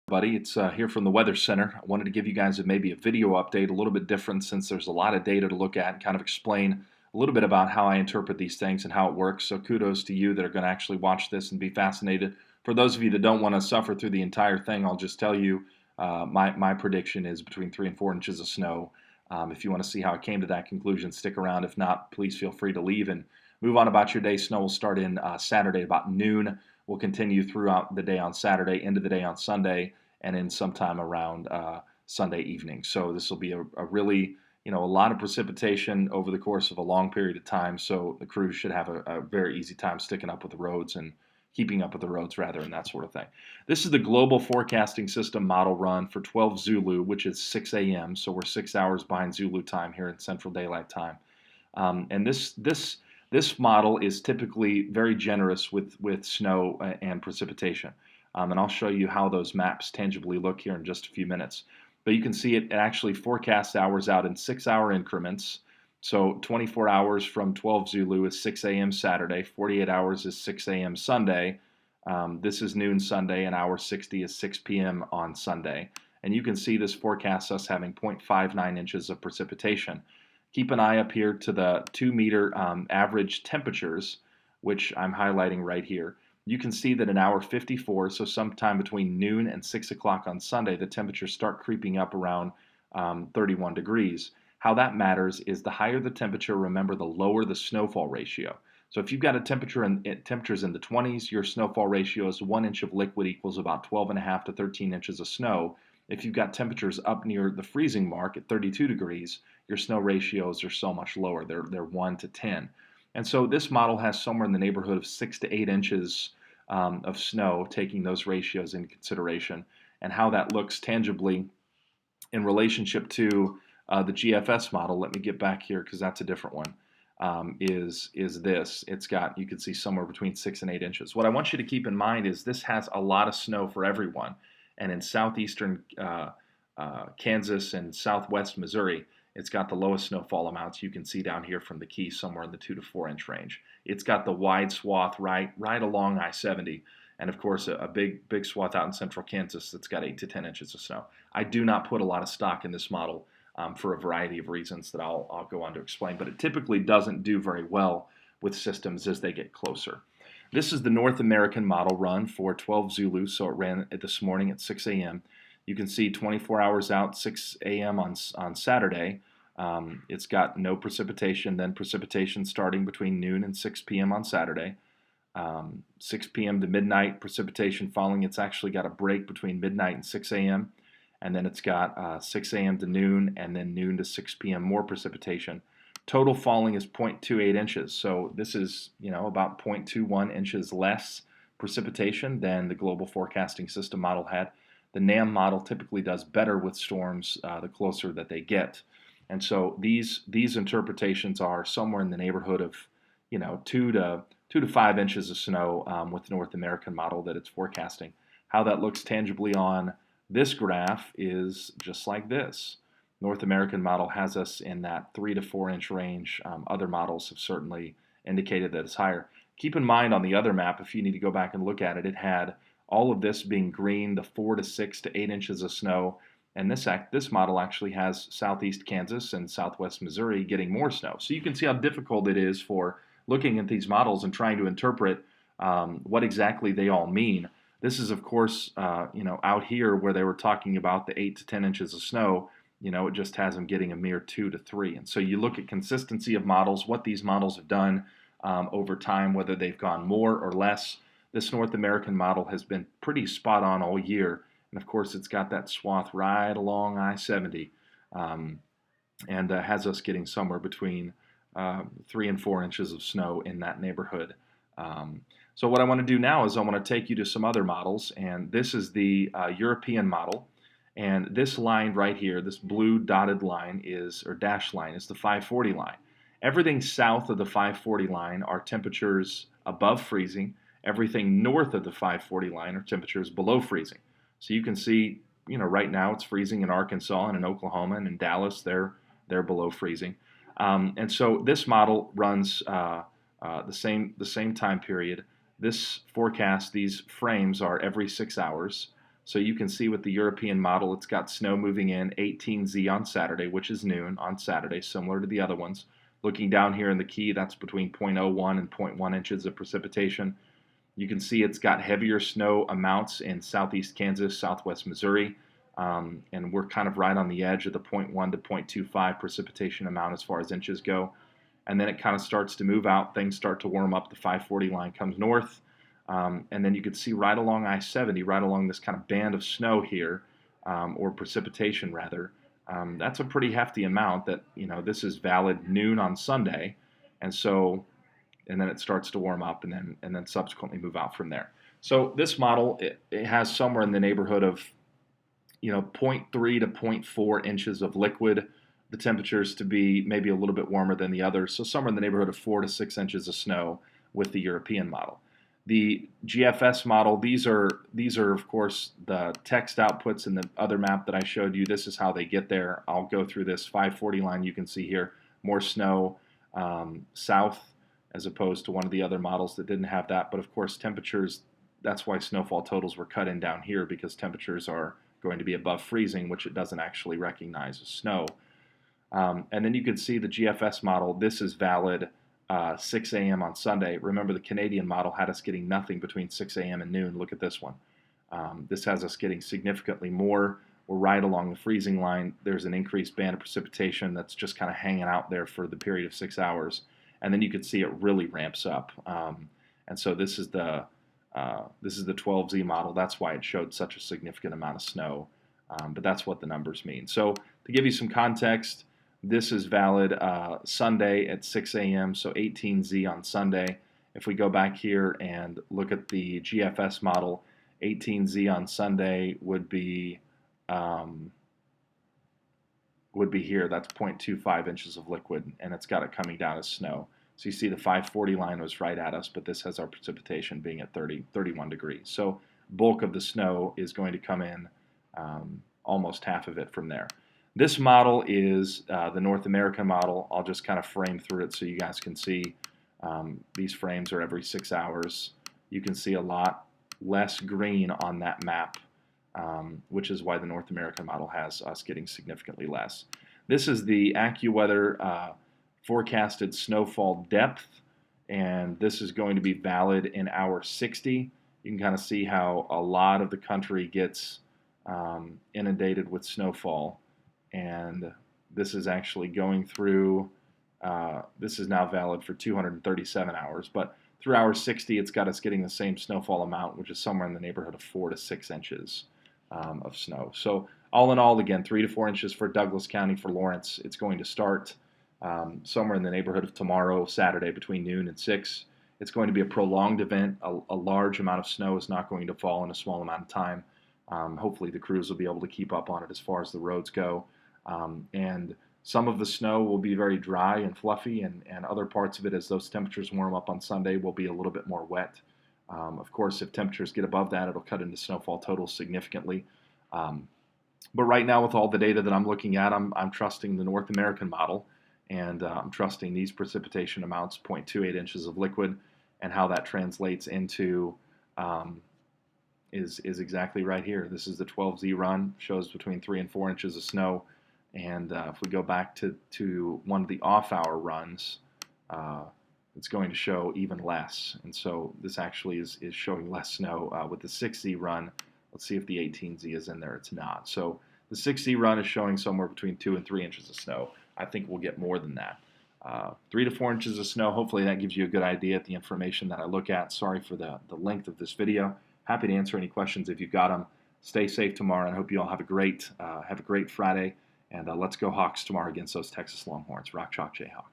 Buddy, it's here from the Weather Center. I wanted to give you guys maybe a video update, a little bit different since there's a lot of data to look at and kind of explain a little bit about how I interpret these things and how it works. So kudos to you that are going to actually watch this and be fascinated. For those of you that don't want to suffer through the entire thing, I'll just tell you my prediction is between 3 and 4 inches of snow. If you want to see how I came to that conclusion, stick around. If not, please feel free to leave and move on about your day. Snow will start in Saturday about noon. Will continue throughout the day on Saturday, end of the day on Sunday, and then sometime around Sunday evening. So this will be a really, a lot of precipitation over the course of a long period of time. So the crews should have a very easy time sticking up with the roads and keeping up with the roads rather, and that sort of thing. This is the Global Forecasting System model run for 12 Zulu, which is 6 a.m. So we're 6 hours behind Zulu time here in Central Daylight Time. And this model is typically very generous with snow and precipitation. And I'll show you how those maps tangibly look here in just a few minutes. But you can see it actually forecasts hours out in 6-hour increments. So 24 hours from 12 Zulu is 6 a.m. Saturday, 48 hours is 6 a.m. Sunday. This is noon Sunday, and hour 60 is 6 p.m. on Sunday. And you can see this forecasts us having 0.59 inches of precipitation. Keep an eye up here to the 2-meter average temperatures, which I'm highlighting right here. You can see that in hour 54, so sometime between noon and 6 o'clock on Sunday, the temperatures start creeping up around 31 degrees. How that matters is the higher the temperature, remember, the lower the snowfall ratio. So if you've got a temperatures in the 20s, your snowfall ratio is 1 inch of liquid equals about 12.5 to 13 inches of snow. If you've got temperatures up near the freezing mark at 32 degrees, your snow ratios are so much lower. They're 1 to 10. And so this model has somewhere in the neighborhood of 6 to 8 inches of snow, taking those ratios into consideration. And how that looks tangibly in relationship to the GFS model, let me get back here because that's a different one, is this. It's got, you can see somewhere between 6 and 8 inches. What I want you to keep in mind is this has a lot of snow for everyone. And in southeastern Kansas and southwest Missouri, it's got the lowest snowfall amounts you can see down here from the Keys, somewhere in the 2 to 4 inch range. It's got the wide swath right along I-70, and of course a big swath out in central Kansas that's got 8 to 10 inches of snow. I do not put a lot of stock in this model for a variety of reasons that I'll go on to explain, but it typically doesn't do very well with systems as they get closer. This is the North American model run for 12 Zulu, so it ran this morning at 6 a.m. You can see 24 hours out, 6 a.m. on Saturday. It's got no precipitation, then precipitation starting between noon and 6 p.m. on Saturday. 6 p.m. to midnight, precipitation falling. It's actually got a break between midnight and 6 a.m. And then it's got 6 a.m. to noon, and then noon to 6 p.m. more precipitation. Total falling is 0.28 inches. So this is, about 0.21 inches less precipitation than the Global Forecasting System model had. The NAM model typically does better with storms the closer that they get. And so these interpretations are somewhere in the neighborhood of, 2 to 5 inches of snow with the North American model that it's forecasting. How that looks tangibly on this graph is just like this. North American model has us in that 3 to 4 inch range. Other models have certainly indicated that it's higher. Keep in mind on the other map, if you need to go back and look at it, it had all of this being green, the 4 to 6 to 8 inches of snow. And this model actually has southeast Kansas and southwest Missouri getting more snow. So you can see how difficult it is for looking at these models and trying to interpret what exactly they all mean. This is, of course, out here where they were talking about the 8 to 10 inches of snow. It just has them getting a mere 2 to 3. And so you look at consistency of models, what these models have done over time, whether they've gone more or less. This North American model has been pretty spot on all year. And of course, it's got that swath right along I-70 and has us getting somewhere between 3 and 4 inches of snow in that neighborhood. So what I want to do now is I want to take you to some other models. And this is the European model. And this line right here, this blue dotted line or dashed line, is the 540 line. Everything south of the 540 line are temperatures above freezing. Everything north of the 540 line are temperatures below freezing. So you can see, right now it's freezing in Arkansas and in Oklahoma, and in Dallas they're below freezing. And so this model runs the same time period. This forecast, these frames are every 6 hours. So you can see with the European model, it's got snow moving in 18Z on Saturday, which is noon on Saturday, similar to the other ones. Looking down here in the key, that's between 0.01 and 0.1 inches of precipitation. You can see it's got heavier snow amounts in southeast Kansas, southwest Missouri, and we're kind of right on the edge of the 0.1 to 0.25 precipitation amount as far as inches go. And then it kind of starts to move out. Things start to warm up. The 540 line comes north. And then you can see right along I-70, right along this kind of band of snow here, or precipitation rather. That's a pretty hefty amount that, this is valid noon on Sunday. And so, and then it starts to warm up and then subsequently move out from there. So this model, it has somewhere in the neighborhood of, 0.3 to 0.4 inches of liquid. The temperatures to be maybe a little bit warmer than the others. So somewhere in the neighborhood of 4 to 6 inches of snow with the European model. The GFS model, these are of course the text outputs in the other map that I showed you. This is how they get there. I'll go through this 540 line. You can see here more snow south as opposed to one of the other models that didn't have that. But of course temperatures, that's why snowfall totals were cut in down here, because temperatures are going to be above freezing, which it doesn't actually recognize as snow. And then you can see the GFS model. This is valid 6 a.m. on Sunday. Remember, the Canadian model had us getting nothing between 6 a.m. and noon. Look at this one. This has us getting significantly more. We're right along the freezing line. There's an increased band of precipitation that's just kind of hanging out there for the period of 6 hours. And then you can see it really ramps up. And so this is the 12Z model. That's why it showed such a significant amount of snow. But that's what the numbers mean. So to give you some context, this is valid Sunday at 6 a.m., so 18Z on Sunday. If we go back here and look at the GFS model, 18Z on Sunday would be here. That's 0.25 inches of liquid, and it's got it coming down as snow. So you see the 540 line was right at us, but this has our precipitation being at 31 degrees. So bulk of the snow is going to come in, almost half of it from there. This model is the North American model. I'll just kind of frame through it so you guys can see. These frames are every 6 hours. You can see a lot less green on that map, which is why the North American model has us getting significantly less. This is the AccuWeather forecasted snowfall depth, and this is going to be valid in hour 60. You can kind of see how a lot of the country gets inundated with snowfall. And this is actually going through, this is now valid for 237 hours, but through hour 60 it's got us getting the same snowfall amount, which is somewhere in the neighborhood of 4 to 6 inches of snow. So all in all, again, 3 to 4 inches for Douglas County. For Lawrence, it's going to start somewhere in the neighborhood of tomorrow, Saturday, between noon and 6. It's going to be a prolonged event. A large amount of snow is not going to fall in a small amount of time. Hopefully the crews will be able to keep up on it as far as the roads go. And some of the snow will be very dry and fluffy, and other parts of it, as those temperatures warm up on Sunday, will be a little bit more wet. Of course, if temperatures get above that, it'll cut into snowfall totals significantly. But right now, with all the data that I'm looking at, I'm trusting the North American model, and I'm trusting these precipitation amounts, 0.28 inches of liquid, and how that translates into is exactly right here. This is the 12Z run, shows between 3 and 4 inches of snow. And if we go back to one of the off-hour runs, it's going to show even less. And so this actually is showing less snow. With the 6Z run, let's see if the 18Z is in there. It's not. So the 6Z run is showing somewhere between 2 and 3 inches of snow. I think we'll get more than that. 3 to 4 inches of snow. Hopefully that gives you a good idea at the information that I look at. Sorry for the length of this video. Happy to answer any questions if you've got them. Stay safe tomorrow, and I hope you all have a great Friday. And let's go Hawks tomorrow against those Texas Longhorns. Rock Chalk Jayhawk.